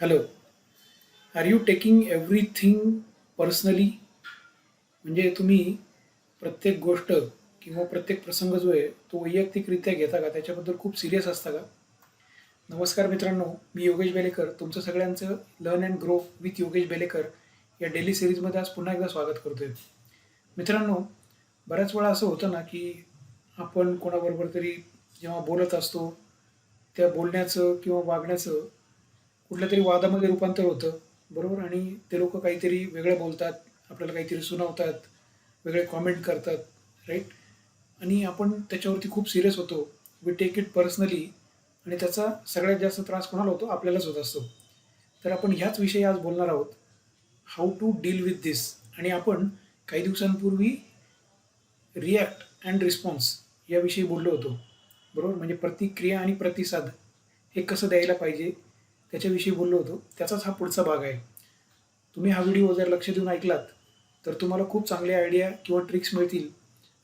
Hello. Are you taking everything personally? म्हणजे तुम्ही प्रत्येक गोष्ट किंवा प्रत्येक प्रसंग जो आहे तो वैयक्तिकरित्या घेता का? त्याच्याबद्दल खूप सिरियस असता का? नमस्कार मित्रांनो, मी योगेश बेलेकर तुमचं सगळ्यांचं learn and grow with Yogesh Belekar या डेली सिरीजमध्ये आज पुन्हा एकदा स्वागत करतोय. मित्रांनो, बऱ्याच वेळा असं होतं ना की आपण कोणाबरोबर तरी जेव्हा बोलत असतो त्या बोलण्याचं किंवा वागण्याचं कुठल्या तरी वादामध्ये रूपांतर होतं, बरोबर. आणि ते लोक काहीतरी वेगळं बोलतात, आपल्याला काहीतरी सुनावतात, वेगळे कॉमेंट करतात, राईट. आणि आपण त्याच्यावरती खूप सिरियस होतो. We take it personally. आणि त्याचा सगळ्यात जास्त त्रास कोणाला होतो? आपल्यालाच होत असतो. तर आपण ह्याच विषयी आज बोलणार आहोत, हाऊ टू डील विथ दिस. आणि आपण काही दिवसांपूर्वी रिॲक्ट अँड रिस्पॉन्स याविषयी बोललो होतो, बरोबर. म्हणजे प्रतिक्रिया आणि प्रतिसाद हे कसं द्यायला पाहिजे त्याच्याविषयी बोललो होतो. त्याचाच हा पुढचा भाग आहे. तुम्ही हा व्हिडिओ जर लक्ष देऊन ऐकलात तर तुम्हाला खूप चांगले आयडिया किंवा ट्रिक्स मिळतील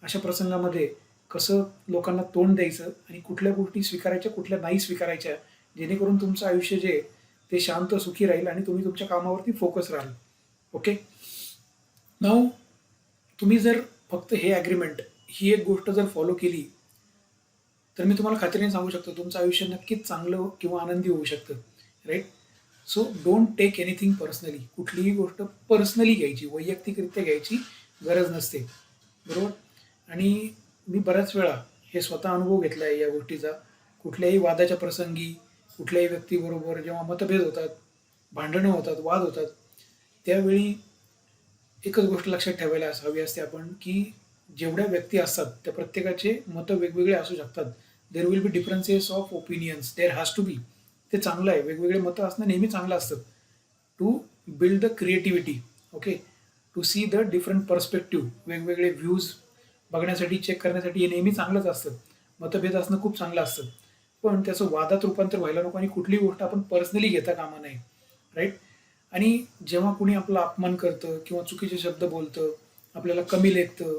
अशा प्रसंगामध्ये कसं लोकांना तोंड द्यायचं आणि कुठल्या गोष्टी स्वीकारायच्या, कुठल्या नाही स्वीकारायच्या, जेणेकरून तुमचं आयुष्य जे आहे ते शांत सुखी राहील आणि तुम्ही तुमच्या कामावरती फोकस राहाल. ओके. नाऊ, तुम्ही जर फक्त हे ॲग्रीमेंट, ही एक गोष्ट जर फॉलो केली तर मी तुम्हाला खात्रीने सांगू शकतो तुमचं आयुष्य नक्कीच चांगलं किंवा आनंदी होऊ शकतं, right. So don't take anything personally. कुठलीही गोष्ट पर्सनली घ्यायची, वैयक्तिकरित्या घ्यायची गरज नसते, बरोबर. आणि मी बऱ्याच वेळा हे स्वतः अनुभव घेतला आहे या गोष्टीचा. कुठल्याही वादाच्या प्रसंगी, कुठल्याही व्यक्तीबरोबर जेव्हा मतभेद होतात, भांडणं होतात, वाद होतात, त्यावेळी एकच गोष्ट लक्षात ठेवायला हवी असते आपण, की जेवढ्या व्यक्ती असतात त्या प्रत्येकाचे मतं वेगवेगळे असू शकतात. There will be differences of opinions, there has to be. ते चांगलं आहे, वेगवेगळे मतं असणं नेहमी चांगलं असतं. To build the creativity. Okay. To see the different perspective, वेगवेगळे व्ह्यूज बघण्यासाठी, चेक करण्यासाठी हे नेहमी चांगलंच असतं. मतभेद असणं खूप चांगलं असतं, पण त्याचं वादात रूपांतर व्हायला नको आणि कुठलीही गोष्ट आपण पर्सनली घेता कामा नये, राईट. आणि जेव्हा कुणी आपला अपमान करतं किंवा चुकीचे शब्द बोलतं, आपल्याला कमी लेखतं,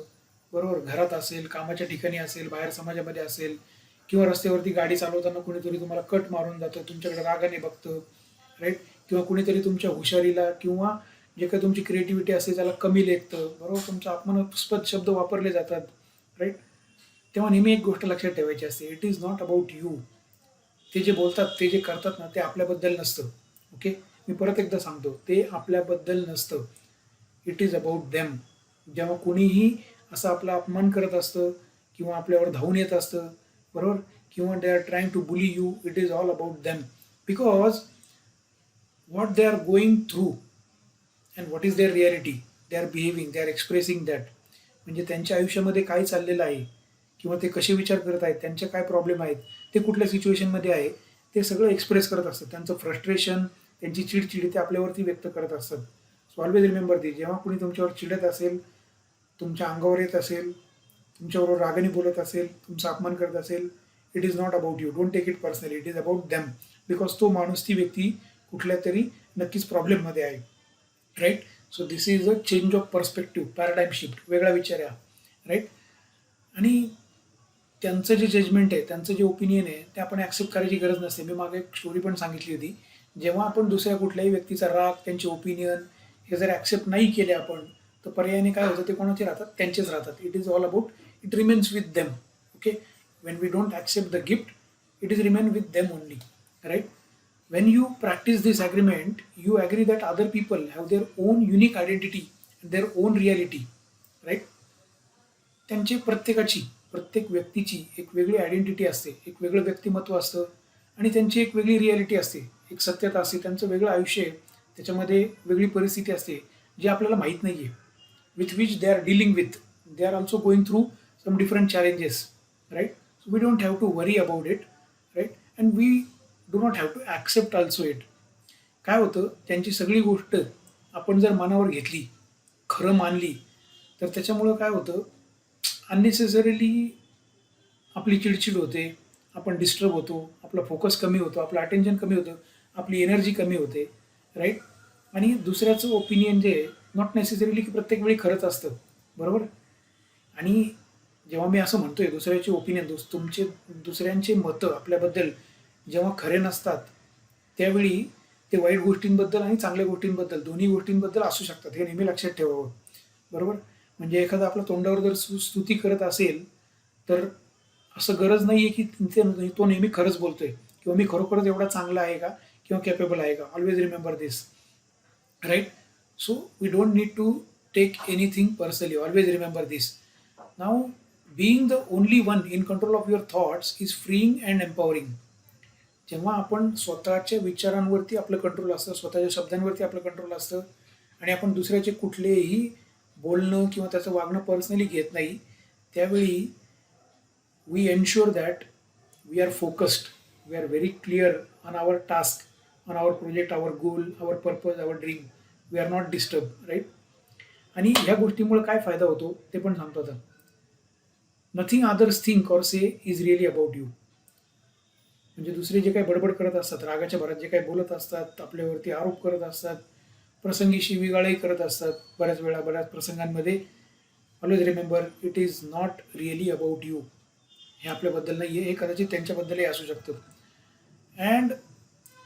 बरोबर, घरात असेल, कामाच्या ठिकाणी असेल, बाहेर समाजामध्ये असेल, किंवा रस्त्यावरती गाडी चालवताना कुणीतरी तुम्हाला कट मारून जातं, तुमच्याकडे रागाने बघतं, राईट. किंवा कुणीतरी तुमच्या हुशारीला किंवा जे काही तुमची क्रिएटिव्हिटी असते त्याला कमी लेखतं, बरोबर, तुमच्या अपमानास्पद शब्द वापरले जातात, राईट. तेव्हा नेहमी एक गोष्ट लक्षात ठेवायची असते, it is not about you. ते जे बोलतात, ते जे करतात ना, ते आपल्याबद्दल नसतं. ओके. मी परत एकदा सांगतो, ते आपल्याबद्दल नसतं. It is about them. जेव्हा कुणीही असा आपला अपमान करत असतं किंवा आपल्यावर धावून येत असतं, बरोबर, किंवा they are trying to bully you, it is all about them. Because what they are going through and what is their reality, they are behaving, they are expressing that. म्हणजे त्यांच्या आयुष्यामध्ये काय चाललेलं आहे किंवा ते कसे विचार करत आहेत, त्यांचे काय प्रॉब्लेम आहेत, ते कुठल्या सिच्युएशनमध्ये आहे, ते सगळं एक्सप्रेस करत असतात. त्यांचं फ्रस्ट्रेशन, त्यांची चिडचिड ते आपल्यावरती व्यक्त करत असतात. सो ऑलवेज रिमेंबर दी, जेव्हा कुणी तुमच्यावर चिडत असेल, तुमच्या अंगावर येत असेल, तुमच्याबरोबर रागाने बोलत असेल, तुमचा अपमान करत असेल, it is not about you. Don't take it personally, it is about them. Because तो माणूस, ती व्यक्ती कुठल्या तरी नक्कीच प्रॉब्लेममध्ये आहे, right. So this is a change of perspective, paradigm shift, वेगळा विचार आहे, राईट. आणि त्यांचं जे जजमेंट आहे, त्यांचं जे ओपिनियन आहे, ते आपण ॲक्सेप्ट करायची गरज नसते. मी मागे एक स्टोरी पण सांगितली होती. जेव्हा आपण दुसऱ्या कुठल्याही व्यक्तीचा राग, त्यांचे ओपिनियन हे जर ॲक्सेप्ट नाही केले आपण, तर पर्यायाने काय होतं, ते कोणाचे राहतात? त्यांचेच राहतात. It is all about, it remains with them. Okay. When we don't accept the gift, it is remain with them only, right. When you practice this agreement, you agree that other people have their own unique identity and their own reality, right. त्यांची प्रत्येकाची, प्रत्येक व्यक्तीची एक वेगळी identity असते, एक वेगळं व्यक्तिमत्व असतं आणि त्यांची एक वेगळी रियालिटी असते, एक सत्यता असते, त्यांचं वेगळं आयुष्य आहे, त्याच्यामध्ये वेगळी परिस्थिती असते जी आपल्याला माहीत नाही आहे, with which they are dealing with. They are also going through some different challenges, right. So we don't have to worry about it, right. And we do not have to accept also it. काय होतं, त्यांची सगळी गोष्ट आपण जर मनावर घेतली, खरं मानली, तर त्याच्यामुळं काय होतं, अननेसेसरीली आपली चिडचिड होते, आपण डिस्टर्ब होतो, आपला फोकस कमी होतो, आपलं अटेन्शन कमी होतं, आपली एनर्जी कमी होते, राईट. आणि दुसऱ्याचं ओपिनियन जे आहे, नॉट नेसेसरीली की प्रत्येक वेळी खरंच असतं, बरोबर. आणि जेव्हा मी असं म्हणतोय दुसऱ्याचे ओपिनियन, तुमचे दुसऱ्यांचे मतं आपल्याबद्दल जेव्हा खरे नसतात, त्यावेळी ते वाईट गोष्टींबद्दल आणि चांगल्या गोष्टींबद्दल दोन्ही गोष्टींबद्दल असू शकतात, हे नेहमी लक्षात ठेवावं. बरोबर. म्हणजे एखादा आपल्या तोंडावर जर स्तुती करत असेल, तर असं गरज नाही आहे की तो नेहमी खरंच बोलतोय किंवा मी खरोखरच एवढा चांगला आहे का किंवा कॅपेबल आहे का. Always remember this, right. So we don't need to take anything personally. Always remember this. नाव being the only one in control of your thoughts is freeing and empowering. जेव्हा आपण स्वतःच्या विचारांवरती आपलं कंट्रोल असतं, स्वतःच्या शब्दांवरती आपलं कंट्रोल असतं आणि आपण दुसऱ्याचे कुठलेही बोलणं किंवा त्याचं वागणं पर्सनली घेत नाही, त्यावेळी we ensure that we are focused, we are very clear on our task, on our project, our goal, our purpose, our dream. We are not disturb, right. आणि ह्या गोष्टीमुळे काय फायदा होतो ते पण सांगतो आता. Nothing others think or say is really about you. म्हणजे दुसरे जे काही बडबड करत असतात, रागाच्या भरात जे काही बोलत असतात, आपल्यावरती आरोप करत असतात, प्रसंगी शिवीगाळही करत असतात बऱ्याच वेळा, बऱ्याच प्रसंगांमध्ये. Always remember it is not really about you. हे आपल्याबद्दल नाही आहे, हे कदाचित त्यांच्याबद्दलही असू शकतं. अँड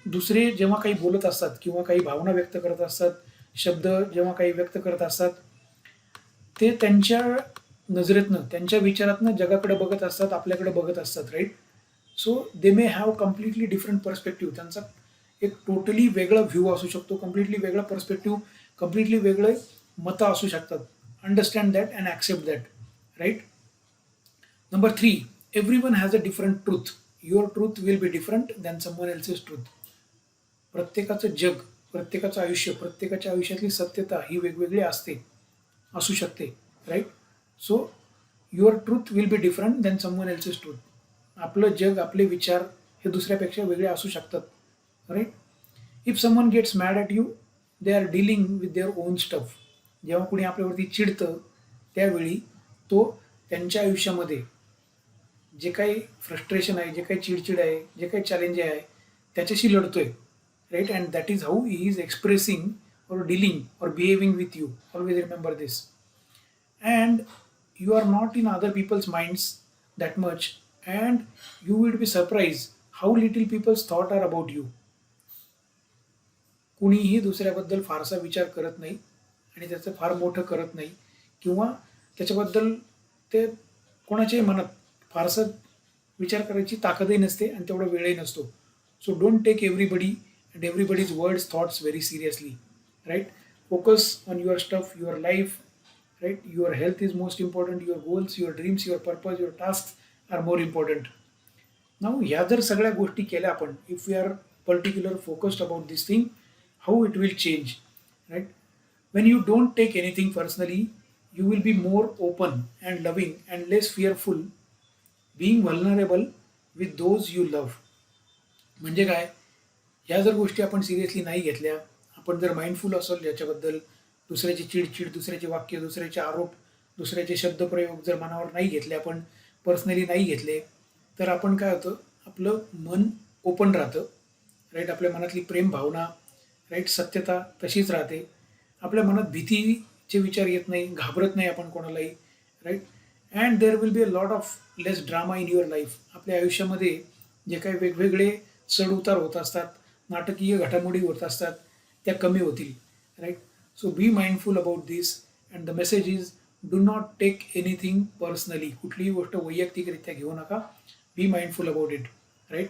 दुसरे जेव्हा काही बोलत असतात किंवा काही भावना व्यक्त करत असतात, शब्द जेव्हा काही व्यक्त करत असतात, ते त्यांच्या नजरेतनं, त्यांच्या विचारातनं जगाकडे बघत असतात, आपल्याकडे बघत असतात, right. So they may have completely different perspective. त्यांचा एक टोटली वेगळा व्ह्यू असू शकतो, कम्प्लिटली वेगळा पर्स्पेक्टिव्ह, कम्प्लिटली वेगळे मतं असू शकतात. Understand that and accept that, right. Number 3, everyone has a different truth. Your truth will be different than someone else's truth. प्रत्येकाचं जग, प्रत्येकाचं आयुष्य, प्रत्येकाच्या आयुष्यातली सत्यता ही वेगवेगळी असू शकते, right. So your truth will be different than someone else's truth. आपलं जग, आपले विचार हे दुसऱ्यापेक्षा वेगळे असू शकतात, right. If someone gets mad at you, they are dealing with their own stuff. जेव्हा कुणी आपल्यावरती चिडतं, त्यावेळी तो त्यांच्या आयुष्यामध्ये जे काही फ्रस्ट्रेशन आहे, जे काही चिडचिड आहे, जे काही चॅलेंज आहे, त्याच्याशी लढतोय, right. And that is how he is expressing or dealing or behaving with you. Always remember this. And you are not in other people's minds that much, and you will be surprised how little people's thought are about you. कुणीही दुसऱ्याबद्दल फारसा विचार करत नाही आणि त्याचं फार मोठं करत नाही किंवा त्याच्याबद्दल ते कोणाच्याही मनात फारसा विचार करायची ताकदही नसते आणि तेवढा वेळही नसतो. So don't take everybody and everybody's words, thoughts very seriously, right. Focus on your stuff, your life, right. Your health is most important, your goals, your dreams, your purpose, your tasks are more important. Now ह्या जर सगळ्या गोष्टी केल्या आपण, if we are particular focused about this thing, how it will change, right. When you don't take anything personally, you will be more open and loving and less fearful, being vulnerable with those you love. म्हणजे काय, ह्या जर गोष्टी आपण seriously नाही घेतल्या, आपण जर माइंडफुल असेल याच्याबद्दल, दुसऱ्याची चिडचिड, दुसऱ्याचे वाक्य, दुसऱ्याचे आरोप, दुसऱ्याचे शब्दप्रयोग जर मनावर नाही घेतले, आपण पर्सनली नाही घेतले, तर आपण काय होतं, आपलं मन ओपन राहतं, राईट. आपल्या मनातली प्रेम भावना, राईट, सत्यता तशीच राहते. आपल्या मनात भीतीचे विचार येत नाही, घाबरत नाही आपण कोणालाही, right. And there will be a lot of less drama in your life. आपल्या आयुष्यामध्ये जे काही वेगवेगळे चढ उतार होत असतात, नाटकीय घडामोडी होत असतात, त्या कमी होतील, right. So be mindful about this and the message is do not take anything personally. कुठलीही गोष्ट वैयक्तिकरित्या घेऊ नका. Be mindful about it, right.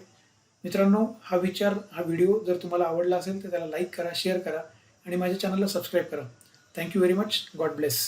मित्रांनो, हा व्हिडिओ जर तुम्हाला आवडला असेल तर त्याला लाईक करा, शेअर करा आणि माझ्या चॅनलला सबस्क्राईब करा. Thank you very much. God bless.